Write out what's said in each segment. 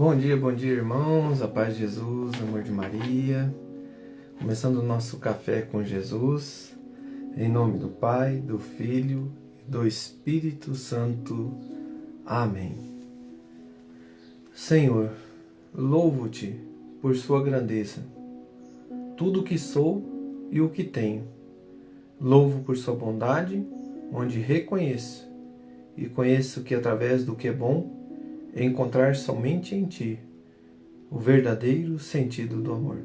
Bom dia, irmãos, a paz de Jesus, o amor de Maria. Começando o nosso café com Jesus, em nome do Pai, do Filho e do Espírito Santo. Amém. Senhor, louvo-te por sua grandeza, tudo o que sou e o que tenho. Louvo por sua bondade, onde reconheço, e conheço que através do que é bom, encontrar somente em Ti o verdadeiro sentido do amor.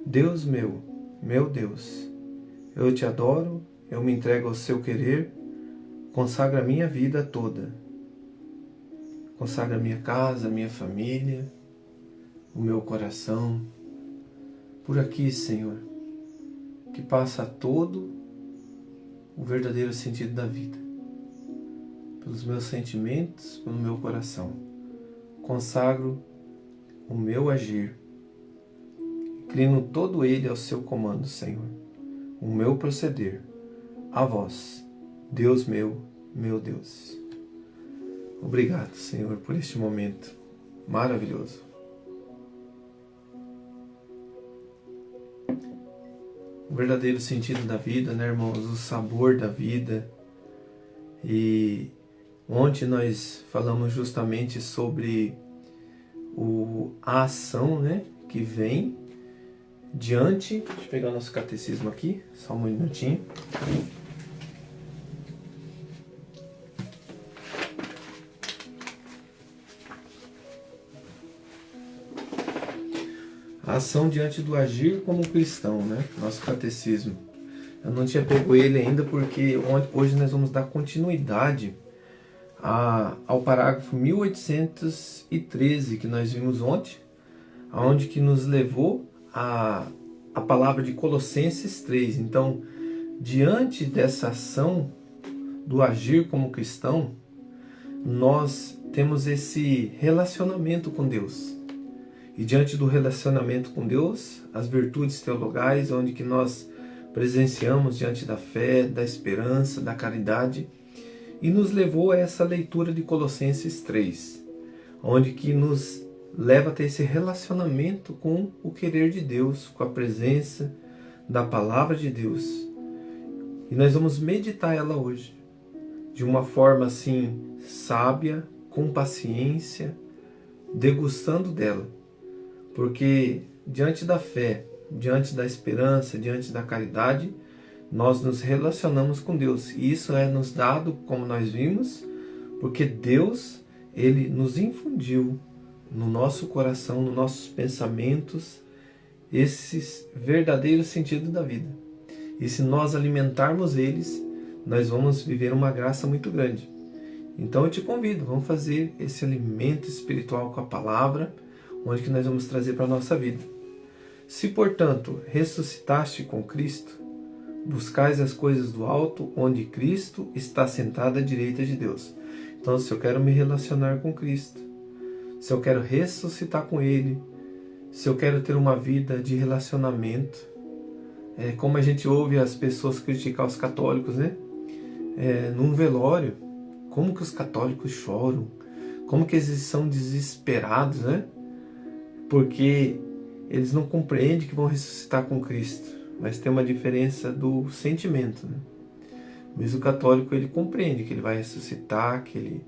Deus meu Deus, eu Te adoro, eu me entrego ao Seu querer, consagra a minha vida toda, consagra a minha casa, a minha família, o meu coração, por aqui, Senhor, que passa todo o verdadeiro sentido da vida. Pelos meus sentimentos, pelo meu coração. Consagro o meu agir. Inclino todo ele ao seu comando, Senhor. O meu proceder. A vós, Deus meu Deus. Obrigado, Senhor, por este momento maravilhoso. O verdadeiro sentido da vida, né, irmãos? O sabor da vida. E ontem nós falamos justamente sobre a ação, né, que vem diante. Deixa eu pegar o nosso catecismo aqui, só um minutinho. A ação diante do agir como cristão, né, nosso catecismo. Eu não tinha pego ele ainda porque hoje nós vamos dar continuidade ao parágrafo 1813 que nós vimos ontem, aonde que nos levou a palavra de Colossenses 3. Então, diante dessa ação do agir como cristão, nós temos esse relacionamento com Deus. E diante do relacionamento com Deus, as virtudes teologais, onde que nós presenciamos diante da fé, da esperança, da caridade, e nos levou a essa leitura de Colossenses 3, onde que nos leva a ter esse relacionamento com o querer de Deus, com a presença da palavra de Deus. E nós vamos meditar ela hoje, de uma forma assim, sábia, com paciência, degustando dela. Porque diante da fé, diante da esperança, diante da caridade, nós nos relacionamos com Deus. E isso é nos dado, como nós vimos, porque Deus, Ele nos infundiu no nosso coração, nos nossos pensamentos, esse verdadeiro sentido da vida. E se nós alimentarmos eles, nós vamos viver uma graça muito grande. Então eu te convido, vamos fazer esse alimento espiritual com a palavra, onde que nós vamos trazer para a nossa vida. Se, portanto, ressuscitaste com Cristo, buscais as coisas do alto, onde Cristo está sentado à direita de Deus. Então, se eu quero me relacionar com Cristo, se eu quero ressuscitar com Ele, se eu quero ter uma vida de relacionamento, como a gente ouve as pessoas criticar os católicos, né? Num velório, como que os católicos choram, como que eles são desesperados, né? Porque eles não compreendem que vão ressuscitar com Cristo, mas tem uma diferença do sentimento, né? Mas o católico, ele compreende que ele vai ressuscitar, que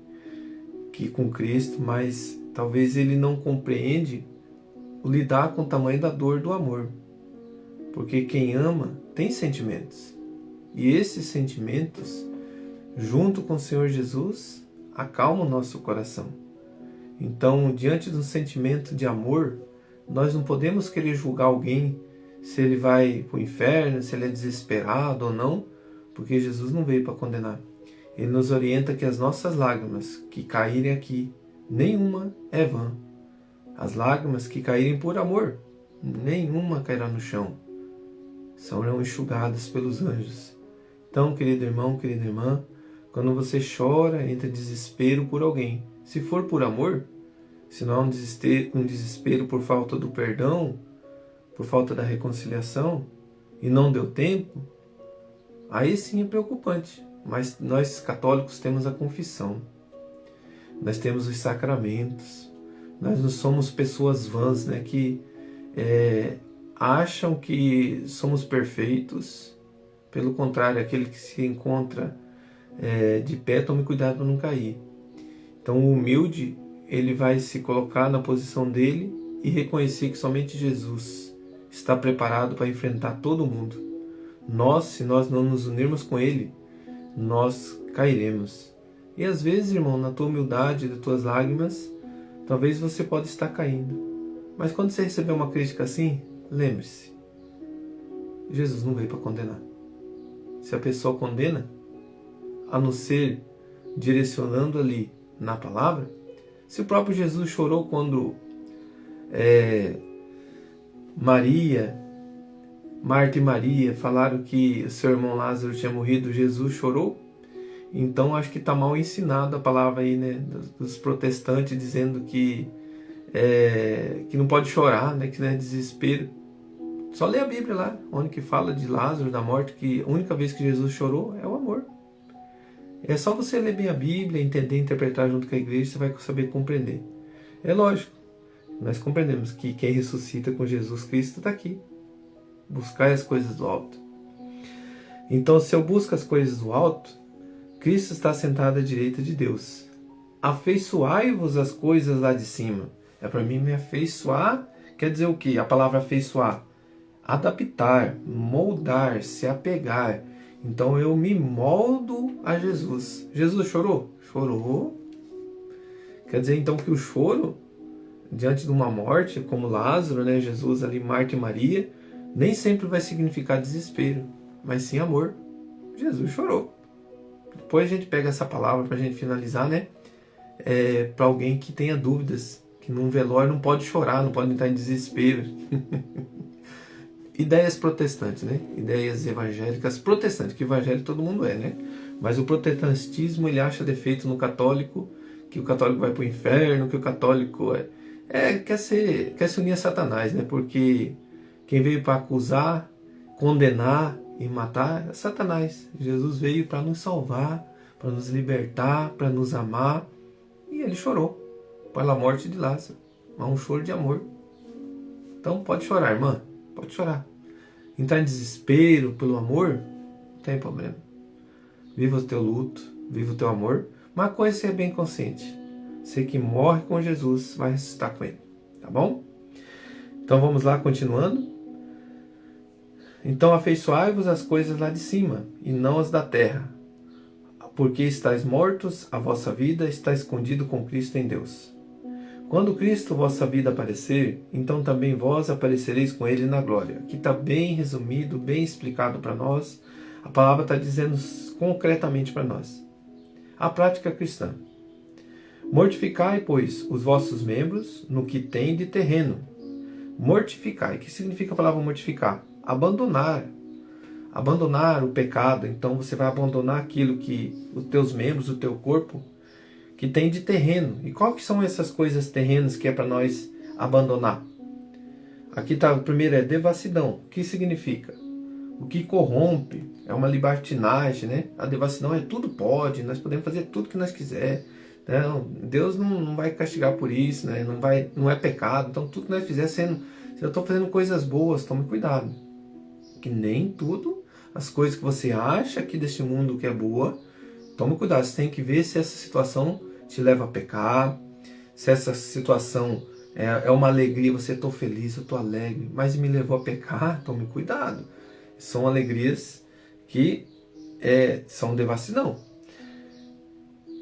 com Cristo, mas talvez ele não compreende o lidar com o tamanho da dor do amor. Porque quem ama tem sentimentos. E esses sentimentos, junto com o Senhor Jesus, acalmam o nosso coração. Então, diante do sentimento de amor, nós não podemos querer julgar alguém se ele vai para o inferno, se ele é desesperado ou não, porque Jesus não veio para condenar. Ele nos orienta que as nossas lágrimas que caírem aqui, nenhuma é vã. As lágrimas que caírem por amor, nenhuma cairá no chão. Serão enxugadas pelos anjos. Então, querido irmão, querida irmã, quando você chora, entra em desespero por alguém. Se for por amor, se não é um desespero por falta do perdão, por falta da reconciliação, e não deu tempo, aí sim é preocupante. Mas nós católicos temos a confissão. Nós temos os sacramentos. Nós não somos pessoas vãs, né, que acham que somos perfeitos. Pelo contrário, aquele que se encontra de pé, tome cuidado para não cair. Então o humilde, ele vai se colocar na posição dele e reconhecer que somente Jesus está preparado para enfrentar todo mundo. Se nós não nos unirmos com ele, nós cairemos. E às vezes, irmão, na tua humildade, nas tuas lágrimas, talvez você pode estar caindo. Mas quando você receber uma crítica assim, lembre-se, Jesus não veio para condenar. Se a pessoa condena, a não ser direcionando ali na palavra, se o próprio Jesus chorou quando Marta e Maria falaram que seu irmão Lázaro tinha morrido, Jesus chorou, então acho que está mal ensinado a palavra aí, né, dos protestantes, dizendo que não pode chorar, né, que não é desespero. Só lê a Bíblia lá, onde que fala de Lázaro, da morte, que a única vez que Jesus chorou é o amor. É só você ler bem a Bíblia, entender, interpretar junto com a igreja, você vai saber compreender. É lógico, nós compreendemos que quem ressuscita com Jesus Cristo está aqui. Buscar as coisas do alto. Então, se eu busco as coisas do alto, Cristo está sentado à direita de Deus. Afeiçoai-vos as coisas lá de cima. É para mim me afeiçoar. Quer dizer o quê? A palavra afeiçoar. Adaptar, moldar, se apegar. Então eu me moldo a Jesus. Jesus chorou? Chorou. Quer dizer então que o choro, diante de uma morte, como Lázaro, né, Jesus ali, Marta e Maria, nem sempre vai significar desespero, mas sim amor. Jesus chorou. Depois a gente pega essa palavra para a gente finalizar, né? Para alguém que tenha dúvidas, que num velório não pode chorar, não pode entrar em desespero. Ideias protestantes, né? Ideias evangélicas protestantes, que evangélico todo mundo né? Mas o protestantismo, ele acha defeito no católico, que o católico vai para o inferno, que o católico quer se unir a Satanás, né? Porque quem veio para acusar, condenar e matar é Satanás. Jesus veio para nos salvar, para nos libertar, para nos amar, e ele chorou pela morte de Lázaro. Mas um choro de amor. Então pode chorar, irmã. Pode chorar. Entrar em desespero pelo amor, não tem problema. Viva o teu luto, viva o teu amor. Uma coisa você é bem consciente. Você que morre com Jesus vai ressuscitar com ele. Tá bom? Então vamos lá, continuando. Então afeiçoai-vos as coisas lá de cima, e não as da terra. Porque estáis mortos, a vossa vida está escondida com Cristo em Deus. Quando Cristo, vossa vida, aparecer, então também vós aparecereis com ele na glória. Aqui está bem resumido, bem explicado para nós. A palavra está dizendo concretamente para nós. A prática cristã. Mortificai, pois, os vossos membros no que tem de terreno. Mortificai. O que significa a palavra mortificar? Abandonar. Abandonar o pecado. Então você vai abandonar aquilo que os teus membros, o teu corpo, que tem de terreno. E qual que são essas coisas terrenas que é para nós abandonar? Aqui está, o primeiro é devassidão. O que significa? O que corrompe, é uma libertinagem, né? A devassidão é tudo pode, nós podemos fazer tudo que nós quiser. Né? Deus não vai castigar por isso, né? Não é pecado. Então tudo que nós fizer, se eu estou fazendo coisas boas, tome cuidado. Que nem tudo, as coisas que você acha aqui deste mundo que é boa, tome cuidado, você tem que ver se essa situação te leva a pecar, se essa situação é uma alegria, você estou feliz, eu estou alegre, mas me levou a pecar, tome cuidado. São alegrias que são devassidão.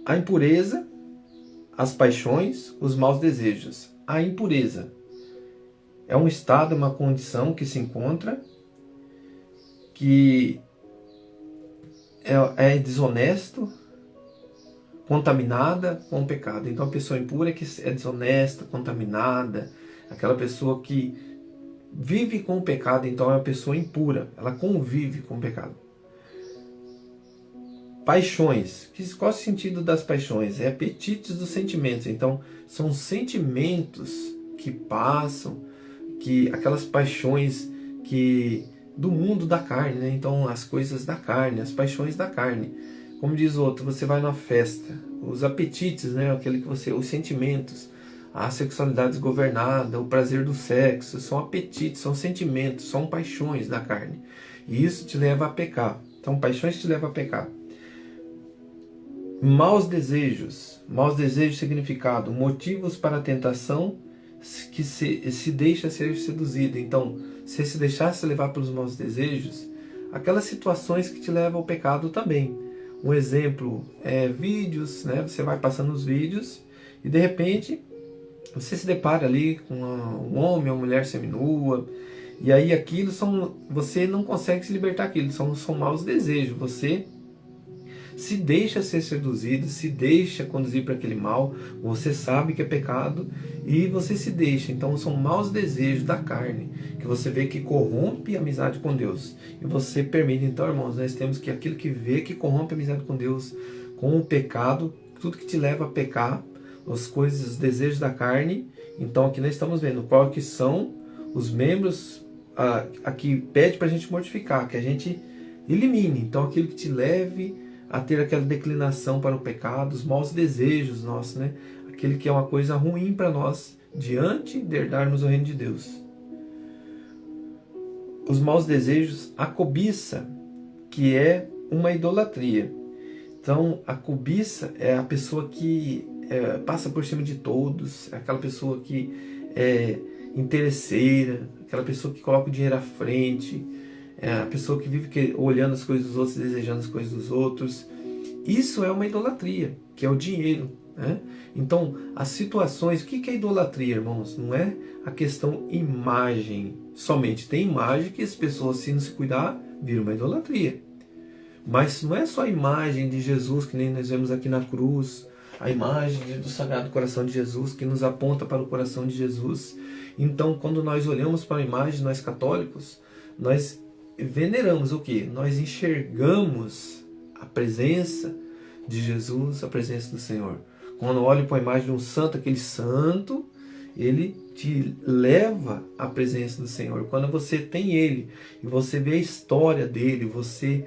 A impureza, as paixões, os maus desejos. A impureza é um estado, uma condição que se encontra, que é desonesto, contaminada com o pecado. Então a pessoa impura é que é desonesta, contaminada, aquela pessoa que vive com o pecado, então é uma pessoa impura, ela convive com o pecado. Paixões. Qual é o sentido das paixões? É apetites dos sentimentos. Então são sentimentos que passam, aquelas paixões do mundo da carne, né? Então as coisas da carne, as paixões da carne. Como diz outro, você vai numa festa, os apetites, né? Os sentimentos, a sexualidade desgovernada, o prazer do sexo, são apetites, são sentimentos, são paixões da carne. E isso te leva a pecar. Então, paixões te levam a pecar. Maus desejos significado, motivos para a tentação que se deixa ser seduzido. Então, se se deixasse levar pelos maus desejos, aquelas situações que te levam ao pecado também. Um exemplo é vídeos, né? Você vai passando os vídeos e de repente você se depara ali com um homem ou uma mulher seminua, e aí você não consegue se libertar daquilo, são maus desejos. Você se deixa ser seduzido, se deixa conduzir para aquele mal, você sabe que é pecado e você se deixa. Então são maus desejos da carne, que você vê que corrompe a amizade com Deus. E você permite. Então, irmãos, nós temos que aquilo que vê que corrompe a amizade com Deus, com o pecado, tudo que te leva a pecar, as coisas, os desejos da carne. Então aqui nós estamos vendo qual que são os membros aqui pede para a gente mortificar, que a gente elimine. Então aquilo que te leve a ter aquela declinação para o pecado, os maus desejos nossos, né? Aquele que é uma coisa ruim para nós diante de herdarmos o reino de Deus. Os maus desejos, a cobiça, que é uma idolatria. Então a cobiça é a pessoa que passa por cima de todos, é aquela pessoa que é interesseira, aquela pessoa que coloca o dinheiro à frente, é a pessoa que vive olhando as coisas dos outros, desejando as coisas dos outros. Isso é uma idolatria, que é o dinheiro, né? Então, as situações... O que é idolatria, irmãos? Não é a questão imagem. Somente tem imagem que as pessoas, se não se cuidar, viram uma idolatria. Mas não é só a imagem de Jesus, que nem nós vemos aqui na cruz, a imagem do Sagrado Coração de Jesus, que nos aponta para o coração de Jesus. Então, quando nós olhamos para a imagem, nós católicos, nós veneramos o quê? Nós enxergamos a presença de Jesus, a presença do Senhor. Quando eu olho para a imagem de um santo, aquele santo, ele te leva à presença do Senhor. Quando você tem ele e você vê a história dele, você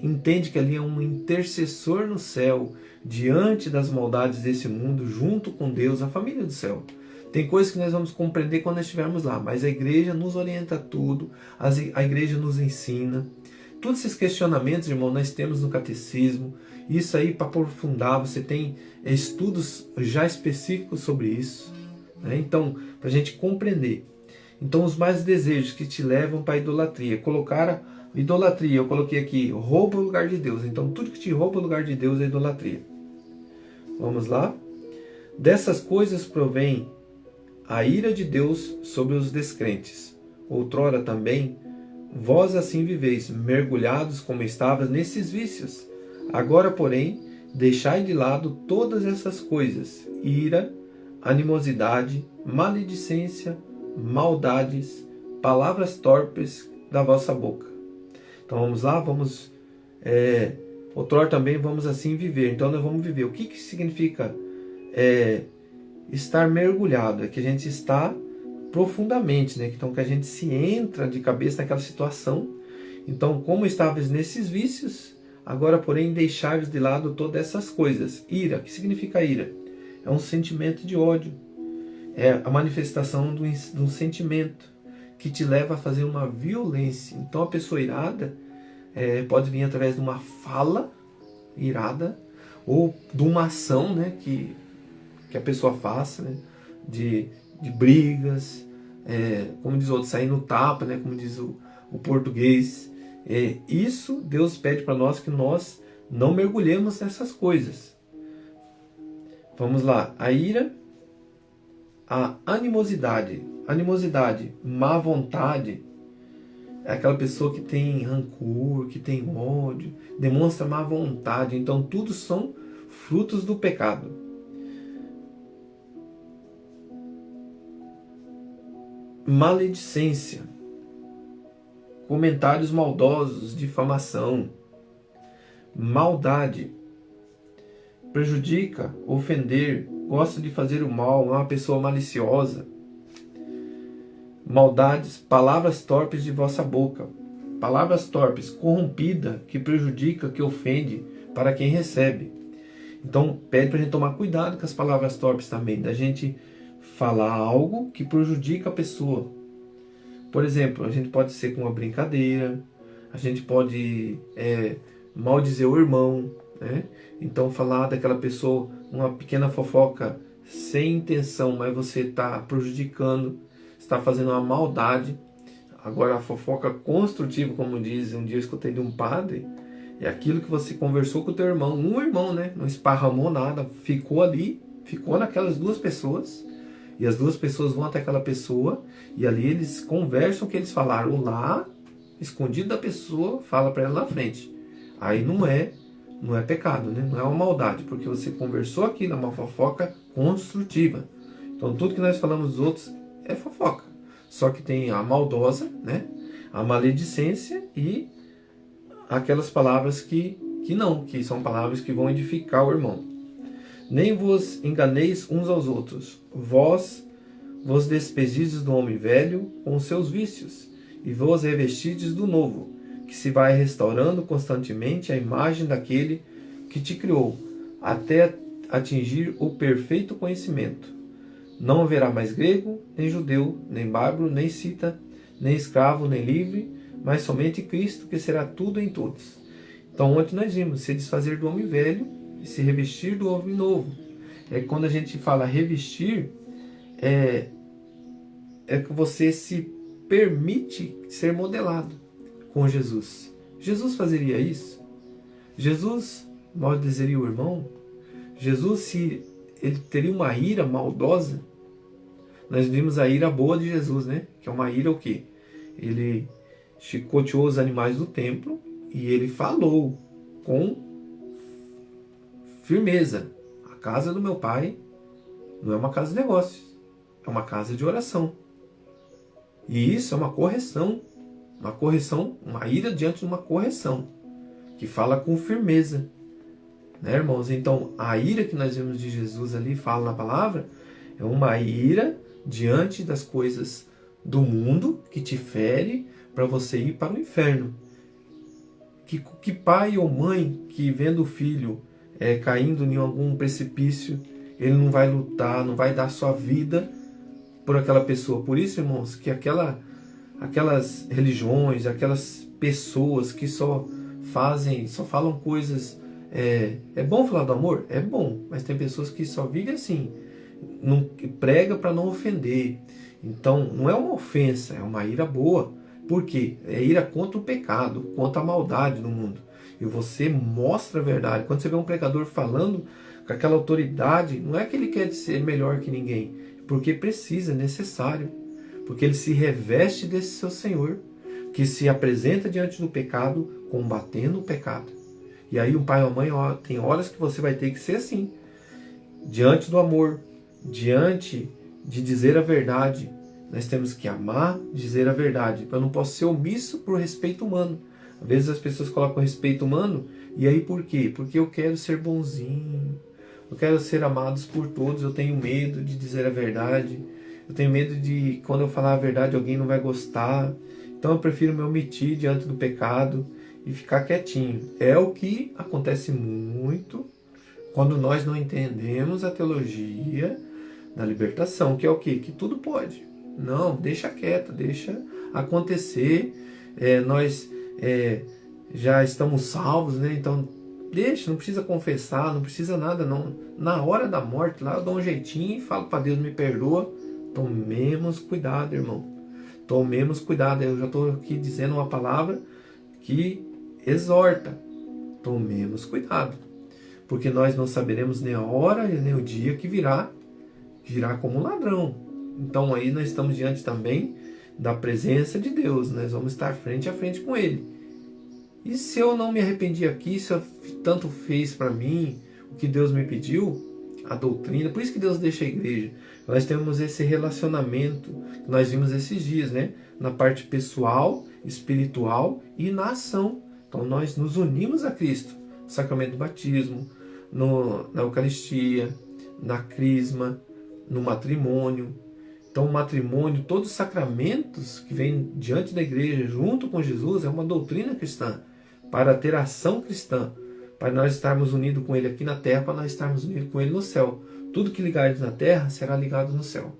entende que ali é um intercessor no céu, diante das maldades desse mundo, junto com Deus, a família do céu. Tem coisas que nós vamos compreender quando nós estivermos lá, mas a igreja nos orienta tudo, a igreja nos ensina. Todos esses questionamentos, irmão, nós temos no catecismo. Isso aí, para aprofundar, você tem estudos já específicos sobre isso, né? Então, para a gente compreender. Então, os mais desejos que te levam para a idolatria. Colocar idolatria, eu coloquei aqui, rouba o lugar de Deus. Então, tudo que te rouba o lugar de Deus é idolatria. Vamos lá? Dessas coisas provém a ira de Deus sobre os descrentes. Outrora também, vós assim viveis, mergulhados como estavas nesses vícios. Agora, porém, deixai de lado todas essas coisas: ira, animosidade, maledicência, maldades, palavras torpes da vossa boca. Então vamos lá, outrora também vamos assim viver. Então nós vamos viver. O que significa estar mergulhado? É que a gente está profundamente, né? Então que a gente se entra de cabeça naquela situação. Então, como estavas nesses vícios, agora porém deixai de lado todas essas coisas. Ira, o que significa ira? É um sentimento de ódio. É a manifestação de um sentimento que te leva a fazer uma violência. Então a pessoa irada pode vir através de uma fala irada ou de uma ação, né, que a pessoa faça, né, de brigas, como diz o outro, sair no tapa, né, como diz o português. Isso Deus pede para nós, que nós não mergulhemos nessas coisas. Vamos lá, a ira, a animosidade, má vontade, é aquela pessoa que tem rancor, que tem ódio, demonstra má vontade. Então tudo são frutos do pecado. Maledicência, comentários maldosos, difamação, maldade, prejudica, ofender, gosta de fazer o mal, é uma pessoa maliciosa. Maldades, palavras torpes de vossa boca. Palavras torpes, corrompida, que prejudica, que ofende para quem recebe. Então pede para a gente tomar cuidado com as palavras torpes também, da gente falar algo que prejudica a pessoa. Por exemplo, a gente pode ser com uma brincadeira, a gente pode maldizer o irmão, né? Então falar daquela pessoa uma pequena fofoca sem intenção, mas você está prejudicando, está fazendo uma maldade. Agora a fofoca construtiva, como diz, um dia eu escutei de um padre, é aquilo que você conversou com o teu irmão, um irmão, né? Não esparramou nada, ficou ali, ficou naquelas duas pessoas, e as duas pessoas vão até aquela pessoa, e ali eles conversam o que eles falaram lá, escondido da pessoa, fala para ela na frente. Aí não é pecado, né? Não é uma maldade, porque você conversou aquilo, é uma fofoca construtiva. Então tudo que nós falamos dos outros é fofoca. Só que tem a maldosa, né? A maledicência e aquelas palavras que são palavras que vão edificar o irmão. Nem vos enganeis uns aos outros. Vós vos despedides do homem velho com os seus vícios, e vos revestides do novo, que se vai restaurando constantemente a imagem daquele que te criou, até atingir o perfeito conhecimento. Não haverá mais grego, nem judeu, nem bárbaro, nem cita, nem escravo, nem livre, mas somente Cristo, que será tudo em todos. Então, ontem nós vimos se desfazer do homem velho e se revestir do homem novo. Quando a gente fala revestir, é que você se permite ser modelado com Jesus. Jesus fazeria isso? Jesus maldizeria o irmão? Jesus, se ele teria uma ira maldosa? Nós vimos a ira boa de Jesus, né? Que é uma ira o quê? Ele chicoteou os animais do templo e ele falou com firmeza: a casa do meu pai não é uma casa de negócios, é uma casa de oração. E isso é uma correção, uma ira diante de uma correção, que fala com firmeza, né, irmãos? Então, a ira que nós vemos de Jesus ali, fala na palavra, é uma ira diante das coisas do mundo que te fere para você ir para o inferno. Que pai ou mãe que vendo o filho caindo em algum precipício, ele não vai lutar, não vai dar sua vida por aquela pessoa? Por isso, irmãos, que aquelas religiões, aquelas pessoas que só falam coisas... É bom falar do amor? É bom, mas tem pessoas que só vivem assim, não prega para não ofender. Então, não é uma ofensa, é uma ira boa. Por quê? É ira contra o pecado, contra a maldade no mundo. E você mostra a verdade. Quando você vê um pregador falando com aquela autoridade, não é que ele quer ser melhor que ninguém, porque precisa, é necessário. Porque ele se reveste desse seu Senhor, que se apresenta diante do pecado, combatendo o pecado. E aí o pai ou a mãe, tem horas que você vai ter que ser assim, diante do amor, diante de dizer a verdade. Nós temos que amar, dizer a verdade. Eu não posso ser omisso por respeito humano. Às vezes as pessoas colocam respeito humano, e aí por quê? Porque eu quero ser bonzinho, eu quero ser amados por todos, eu tenho medo de dizer a verdade, eu tenho medo de, quando eu falar a verdade, alguém não vai gostar. Então eu prefiro me omitir diante do pecado e ficar quietinho. É o que acontece muito quando nós não entendemos a teologia da libertação, que é o quê? Que tudo pode. Não, deixa quieto, deixa acontecer. Nós já estamos salvos, né? Então deixa, não precisa confessar, não precisa nada, não. Na hora da morte lá eu dou um jeitinho e falo para Deus, me perdoa. Tomemos cuidado, irmão. Tomemos cuidado. Eu já estou aqui dizendo uma palavra que exorta. Tomemos cuidado. Porque nós não saberemos nem a hora e nem o dia que virá como um ladrão. Então aí nós estamos diante também da presença de Deus. Nós vamos estar frente a frente com Ele. E se eu não me arrependi aqui, se eu tanto fez para mim o que Deus me pediu, a doutrina, por isso que Deus deixa a igreja. Nós temos esse relacionamento que nós vimos esses dias, né? Na parte pessoal, espiritual e na ação. Então nós nos unimos a Cristo. No sacramento do batismo, na Eucaristia, na crisma, no matrimônio. Então o matrimônio, todos os sacramentos que vêm diante da igreja junto com Jesus é uma doutrina cristã, para ter ação cristã, para nós estarmos unidos com Ele aqui na terra, para nós estarmos unidos com Ele no céu. Tudo que ligares na terra será ligado no céu.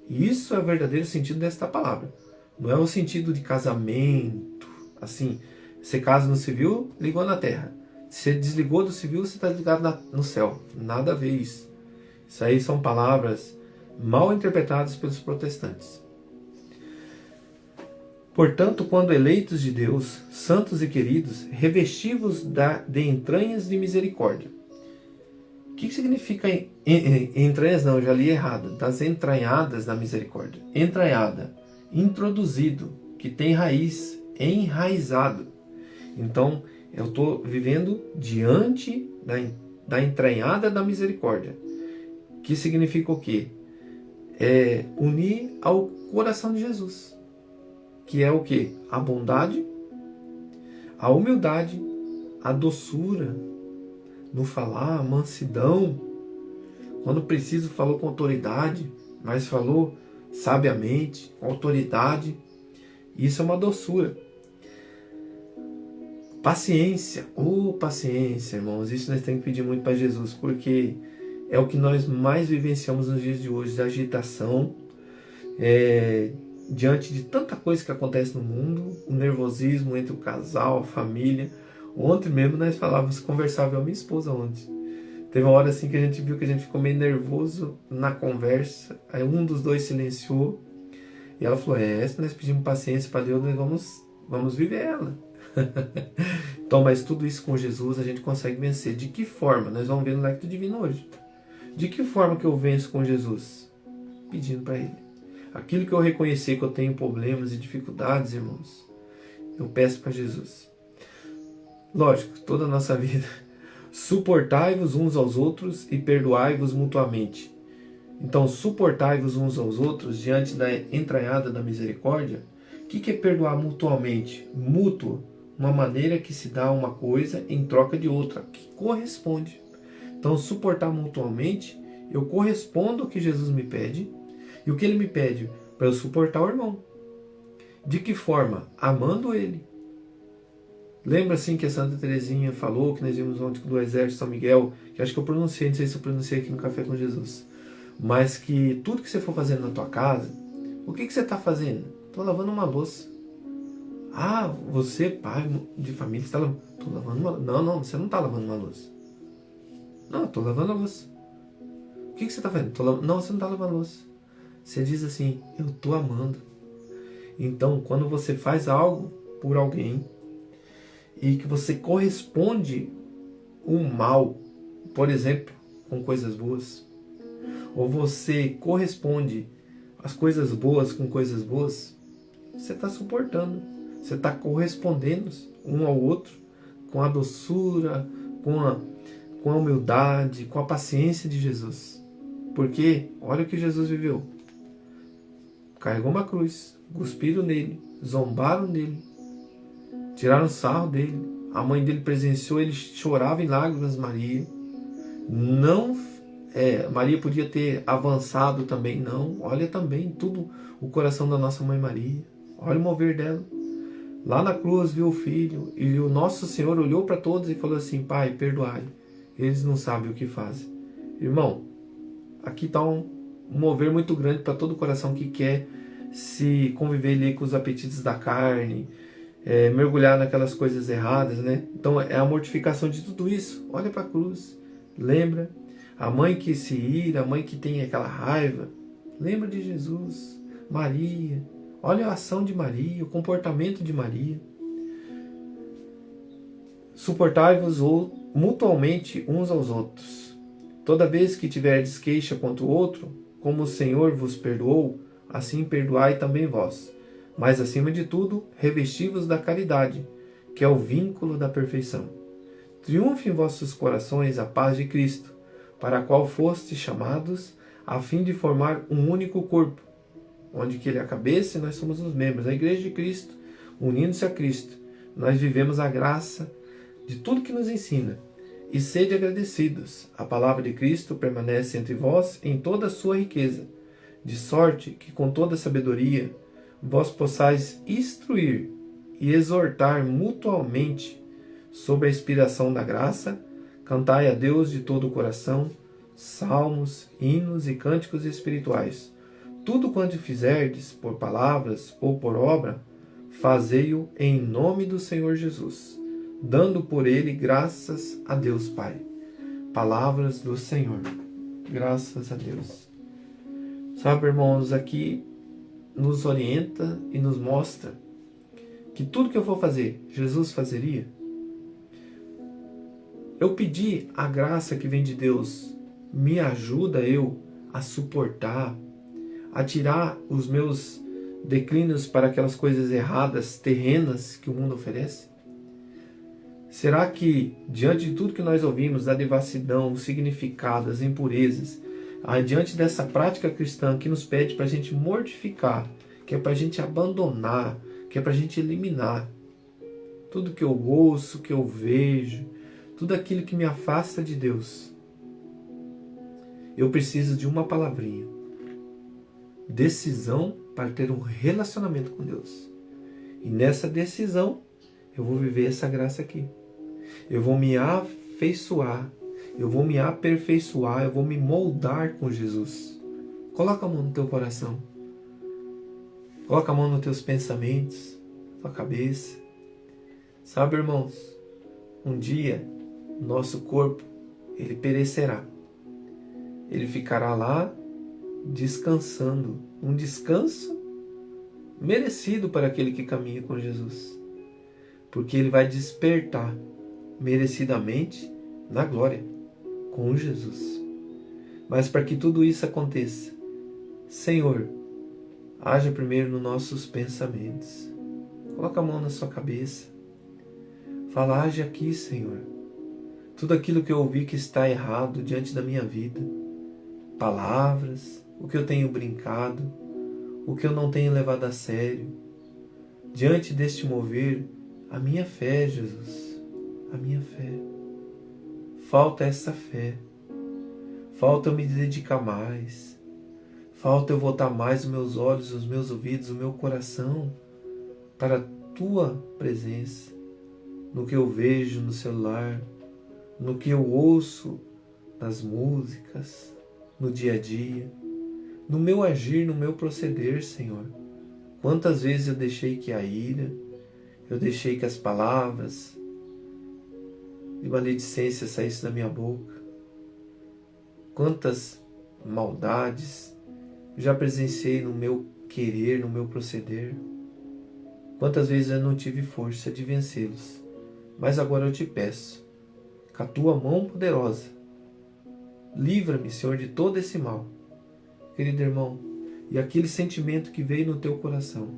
E isso é o verdadeiro sentido desta palavra. Não é o sentido de casamento, assim, você casa no civil, ligou na terra. Você desligou do civil, você está ligado no céu. Nada a ver isso. Isso aí são palavras mal interpretadas pelos protestantes. Portanto, quando eleitos de Deus, santos e queridos, revestivos de entranhas de misericórdia. O que significa entranhas? Não, eu já li errado. Das entranhadas da misericórdia. Entranhada, introduzido, que tem raiz, enraizado. Então, eu estou vivendo diante da entranhada da misericórdia. Que significa o quê? É unir ao coração de Jesus. Que é o quê? A bondade, a humildade, a doçura no falar, a mansidão. Quando preciso, falou com autoridade, mas falou sabiamente, com autoridade. Isso é uma doçura. Paciência. Paciência, irmãos. Isso nós temos que pedir muito para Jesus, porque é o que nós mais vivenciamos nos dias de hoje, da agitação, diante de tanta coisa que acontece no mundo, o nervosismo entre o casal, a família. Ontem mesmo nós conversava eu e minha esposa ontem. Teve uma hora assim que a gente viu que a gente ficou meio nervoso na conversa, aí um dos dois silenciou, e ela falou, se nós pedimos paciência para Deus, nós vamos viver ela. Então, mas tudo isso com Jesus a gente consegue vencer. De que forma? Nós vamos ver no Lectio Divino hoje. De que forma que eu venço com Jesus? Pedindo para Ele. Aquilo que eu reconhecer que eu tenho problemas e dificuldades, irmãos, eu peço para Jesus. Lógico, toda a nossa vida. Suportai-vos uns aos outros e perdoai-vos mutuamente. Então, suportai-vos uns aos outros diante da entranhada da misericórdia. O que é perdoar mutuamente? Mútuo, uma maneira que se dá uma coisa em troca de outra, que corresponde. Então, suportar mutuamente, eu correspondo ao que Jesus me pede. E o que Ele me pede? Para eu suportar o irmão. De que forma? Amando ele. Lembra assim que a Santa Teresinha falou, que nós vimos ontem do Exército São Miguel, que acho que eu pronunciei, não sei se eu pronunciei aqui no Café com Jesus, mas que tudo que você for fazendo na tua casa, o que você está fazendo? Estou lavando uma louça. Você, pai de família, está lavando. Estou lavando uma louça. Não, você não está lavando uma louça. Não, estou lavando a louça. O que você está fazendo? Não, você não está lavando a louça. Você diz assim, eu estou amando. Então, quando você faz algo por alguém e que você corresponde um mal, por exemplo, com coisas boas, ou você corresponde as coisas boas com coisas boas, você está suportando, você está correspondendo um ao outro com a doçura, com a humildade, com a paciência de Jesus. Porque olha o que Jesus viveu. Carregou uma cruz, cuspiram nele, zombaram dele, tiraram sarro dele. A mãe dele presenciou, ele chorava em lágrimas, Maria. Maria podia ter avançado também, não. Olha também tudo o coração da nossa mãe Maria. Olha o mover dela. Lá na cruz viu o filho e o nosso Senhor olhou para todos e falou assim, Pai, perdoai, eles não sabem o que fazem. Irmão, aqui está um mover muito grande para todo o coração que quer se conviver ali com os apetites da carne, mergulhar naquelas coisas erradas, né? Então é a mortificação de tudo isso. Olha para a cruz, lembra a mãe que se ira, a mãe que tem aquela raiva, lembra de Jesus, Maria, olha a ação de Maria, o comportamento de Maria. Suportai-vos mutuamente uns aos outros. Toda vez que tiverdes queixa contra o outro, como o Senhor vos perdoou, assim perdoai também vós. Mas, acima de tudo, revesti-vos da caridade, que é o vínculo da perfeição. Triunfe em vossos corações a paz de Cristo, para a qual fostes chamados, a fim de formar um único corpo, onde que Ele é a cabeça e nós somos os membros. A Igreja de Cristo, unindo-se a Cristo, nós vivemos a graça de tudo que nos ensina. E sede agradecidos. A palavra de Cristo permanece entre vós em toda a sua riqueza, de sorte que com toda sabedoria vós possais instruir e exortar mutuamente sob a inspiração da graça, cantai a Deus de todo o coração, salmos, hinos e cânticos espirituais. Tudo quanto fizerdes, por palavras ou por obra, fazei-o em nome do Senhor Jesus, dando por ele graças a Deus Pai. Palavras do Senhor. Graças a Deus. Sabe, irmãos, aqui nos orienta e nos mostra que tudo que eu for fazer, Jesus fazeria. Eu pedi a graça que vem de Deus, me ajuda eu a suportar, a tirar os meus declínios para aquelas coisas erradas, terrenas que o mundo oferece? Será que, diante de tudo que nós ouvimos, da devassidão, o significado, as impurezas, diante dessa prática cristã que nos pede para a gente mortificar, que é para a gente abandonar, que é para a gente eliminar tudo que eu ouço, que eu vejo, tudo aquilo que me afasta de Deus, eu preciso de uma palavrinha: decisão para ter um relacionamento com Deus. E nessa decisão eu vou viver essa graça aqui. Eu vou me afeiçoar, eu vou me aperfeiçoar, eu vou me moldar com Jesus. Coloca a mão no teu coração. Coloca a mão nos teus pensamentos, na tua cabeça. Sabe, irmãos, um dia nosso corpo, ele perecerá. Ele ficará lá descansando, um descanso merecido para aquele que caminha com Jesus, porque ele vai despertar merecidamente na glória com Jesus. Mas para que tudo isso aconteça, Senhor, haja primeiro nos nossos pensamentos. Coloca a mão na sua cabeça, fala: age aqui, Senhor, tudo aquilo que eu ouvi que está errado diante da minha vida, palavras, o que eu tenho brincado, o que eu não tenho levado a sério, diante deste mover, a minha fé, Jesus, a minha fé. Falta essa fé, falta eu me dedicar mais, falta eu voltar mais os meus olhos, os meus ouvidos, o meu coração para a Tua presença, no que eu vejo no celular, no que eu ouço nas músicas, no dia a dia, no meu agir, no meu proceder, Senhor. Quantas vezes eu deixei que a ira, eu deixei que as palavras de maledicência saíssem da minha boca. Quantas maldades eu já presenciei no meu querer, no meu proceder. Quantas vezes eu não tive força de vencê-los. Mas agora eu te peço, com a Tua mão poderosa, livra-me, Senhor, de todo esse mal. Querido irmão, e aquele sentimento que veio no teu coração,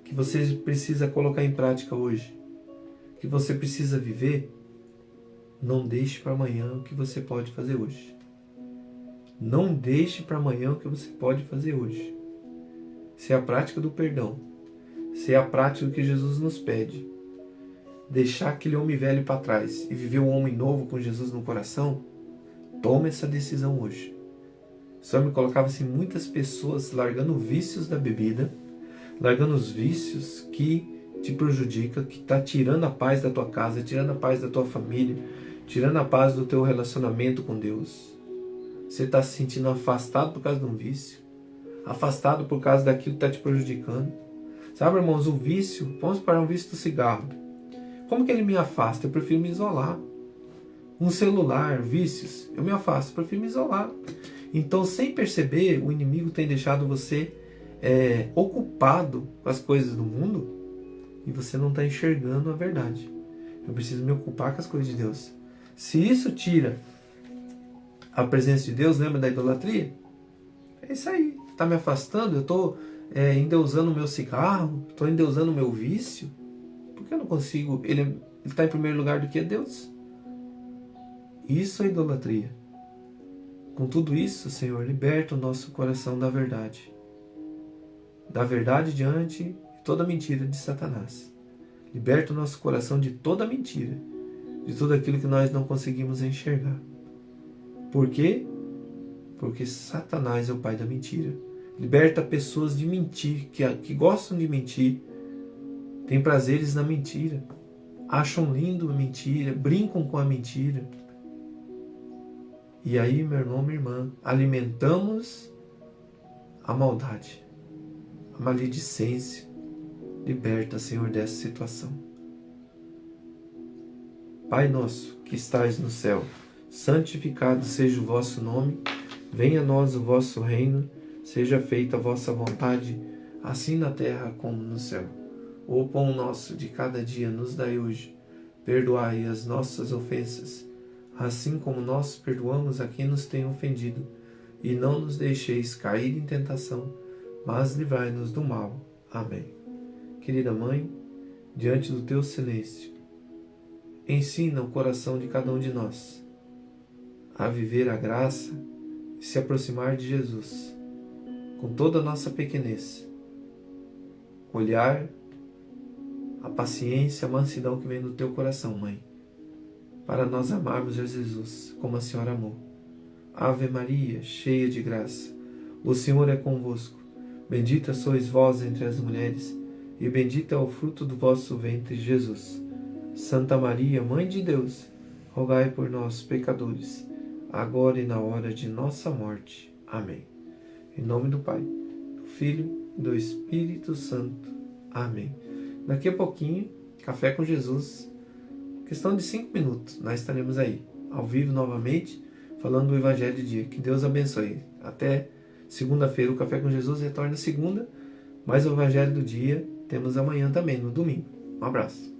que você precisa colocar em prática hoje, que você precisa viver, não deixe para amanhã o que você pode fazer hoje. Não deixe para amanhã o que você pode fazer hoje. Se é a prática do perdão, se é a prática do que Jesus nos pede, deixar aquele homem velho para trás e viver um homem novo com Jesus no coração, tome essa decisão hoje. O Senhor me colocava assim, muitas pessoas largando vícios da bebida, largando os vícios que te prejudicam, que está tirando a paz da tua casa, tirando a paz da tua família, tirando a paz do teu relacionamento com Deus. Você está se sentindo afastado por causa de um vício, afastado por causa daquilo que está te prejudicando. Sabe, irmãos, o vício, vamos para um vício do cigarro. Como que ele me afasta? Eu prefiro me isolar. Um celular, vícios, eu me afasto, eu prefiro me isolar. Então, sem perceber, o inimigo tem deixado você ocupado com as coisas do mundo e você não está enxergando a verdade. Eu preciso me ocupar com as coisas de Deus. Se isso tira a presença de Deus, lembra da idolatria? É isso aí. Está me afastando, eu estou endeusando o meu cigarro, estou endeusando o meu vício. Por que eu não consigo? Ele está em primeiro lugar do que Deus. Isso é idolatria. Com tudo isso, Senhor, liberta o nosso coração da verdade. Da verdade diante de toda mentira de Satanás. Liberta o nosso coração de toda mentira, de tudo aquilo que nós não conseguimos enxergar. Por quê? Porque Satanás é o pai da mentira. Liberta pessoas de mentir, que gostam de mentir, têm prazeres na mentira, acham lindo a mentira, brincam com a mentira. E aí, meu irmão, minha irmã, alimentamos a maldade, a maledicência. Liberta, Senhor, dessa situação. Pai nosso, que estais no céu, santificado seja o vosso nome, venha a nós o vosso reino, seja feita a vossa vontade, assim na terra como no céu. O pão nosso de cada dia nos dai hoje, perdoai as nossas ofensas, assim como nós perdoamos a quem nos tem ofendido, e não nos deixeis cair em tentação, mas livrai-nos do mal. Amém. Querida Mãe, diante do teu silêncio, ensina o coração de cada um de nós a viver a graça e se aproximar de Jesus com toda a nossa pequenez. Olhar a paciência, a mansidão que vem do teu coração, Mãe, para nós amarmos a Jesus como a Senhora amou. Ave Maria, cheia de graça, o Senhor é convosco. Bendita sois vós entre as mulheres, e bendito é o fruto do vosso ventre, Jesus. Santa Maria, Mãe de Deus, rogai por nós, pecadores, agora e na hora de nossa morte. Amém. Em nome do Pai, do Filho e do Espírito Santo. Amém. Daqui a pouquinho, Café com Jesus, questão de 5 minutos, nós estaremos aí, ao vivo novamente, falando do Evangelho do dia. Que Deus abençoe. Até segunda-feira, o Café com Jesus retorna segunda, mas o Evangelho do dia temos amanhã também, no domingo. Um abraço.